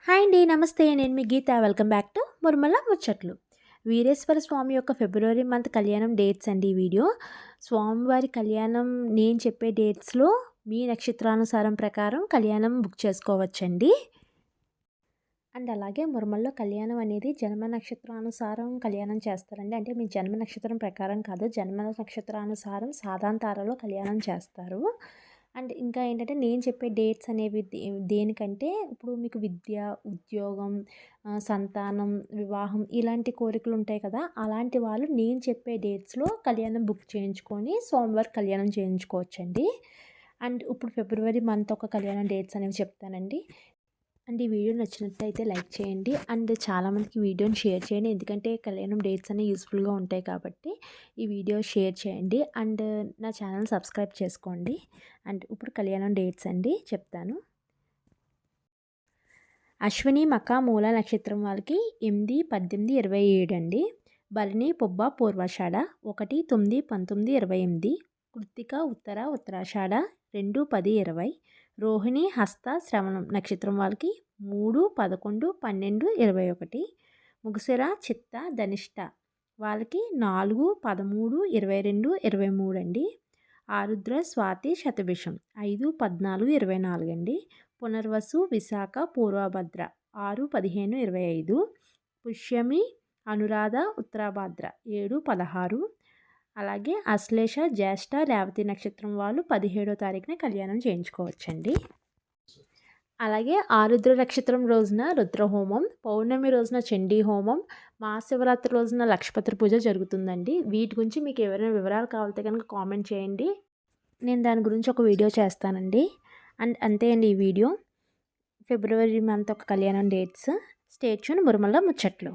Hi అండి. నమస్తే. నేను మీ గీత. వెల్కమ్ బ్యాక్ టు మురమల ముచ్చట్లు. వీరేశ్వర స్వామి యొక్క ఫిబ్రవరి మంత్ కళ్యాణం డేట్స్ అండి ఈ వీడియో. స్వామివారి కళ్యాణం నేను చెప్పే డేట్స్‌లో మీ నక్షత్రానుసారం ప్రకారం కళ్యాణం బుక్ చేసుకోవచ్చండి. అండ్ అలాగే మురమల్లో కళ్యాణం అనేది జన్మ నక్షత్రానుసారం కళ్యాణం చేస్తారండి. అంటే మీ జన్మ నక్షత్రం ప్రకారం కాదు, జన్మ నక్షత్రానుసారం సాధాంతారలో కళ్యాణం చేస్తారు. అండ్ ఇంకా ఏంటంటే నేను చెప్పే డేట్స్ అనేవి దేనికంటే ఇప్పుడు మీకు విద్య, ఉద్యోగం, సంతానం, వివాహం ఇలాంటి కోరికలు ఉంటాయి కదా! అలాంటి వాళ్ళు నేను చెప్పే డేట్స్‌లో కళ్యాణం బుక్ చేయించుకొని సోమవారం కళ్యాణం చేయించుకోవచ్చండి. అండ్ ఇప్పుడు ఫిబ్రవరి మంత్ ఒక కళ్యాణం డేట్స్ అనేవి చెప్తానండి. అండ్ ఈ వీడియో నచ్చినట్లయితే లైక్ చేయండి. అండ్ చాలామందికి వీడియోని షేర్ చేయండి. ఎందుకంటే కళ్యాణం డేట్స్ అనేవి యూస్ఫుల్గా ఉంటాయి కాబట్టి ఈ వీడియో షేర్ చేయండి. అండ్ నా ఛానల్ సబ్స్క్రైబ్ చేసుకోండి. అండ్ ఇప్పుడు కళ్యాణం డేట్స్ అండి చెప్తాను. అశ్విని మఖ మూల నక్షత్రం వాళ్ళకి 8, 18, 27 అండి. భరణి పుబ్బ పూర్వాషాఢ 1, 9, 19, 28. కృత్తిక ఉత్తర ఉత్తరాషాఢ 2, 10, 20. రోహిణి హస్త శ్రవణం నక్షత్రం వాళ్ళకి 3, 11, 12, 21. ముగశిర చిత్త ధనిష్ట వాళ్ళకి 4, 13, 22, 23 అండి. ఆరుద్ర స్వాతి శతభిషం 5, 14, 24 అండి. పునర్వసు విశాఖ పూర్వభద్ర 6, 15, 25. పుష్యమి అనురాధ ఉత్తరాభాద్ర 7, 16. అలాగే అశ్లేష జ్యేష్ఠ రేవతి నక్షత్రం వాళ్ళు 17వ తారీఖున కళ్యాణం చేయించుకోవచ్చండి. అలాగే ఆరుద్ర నక్షత్రం రోజున రుద్రహోమం, పౌర్ణమి రోజున చండీ హోమం, మహాశివరాత్రి రోజున లక్షపత్రి పూజ జరుగుతుందండి. వీటి గురించి మీకు ఎవరైనా వివరాలు కావాలితే కనుక కామెంట్ చేయండి. నేను దాని గురించి ఒక వీడియో చేస్తానండి. అండ్ అంతే అండి ఈ వీడియో. ఫిబ్రవరి మంత్ ఒక కళ్యాణం డేట్స్. స్టే ట్యూన్ మురమల ముచ్చట్లు.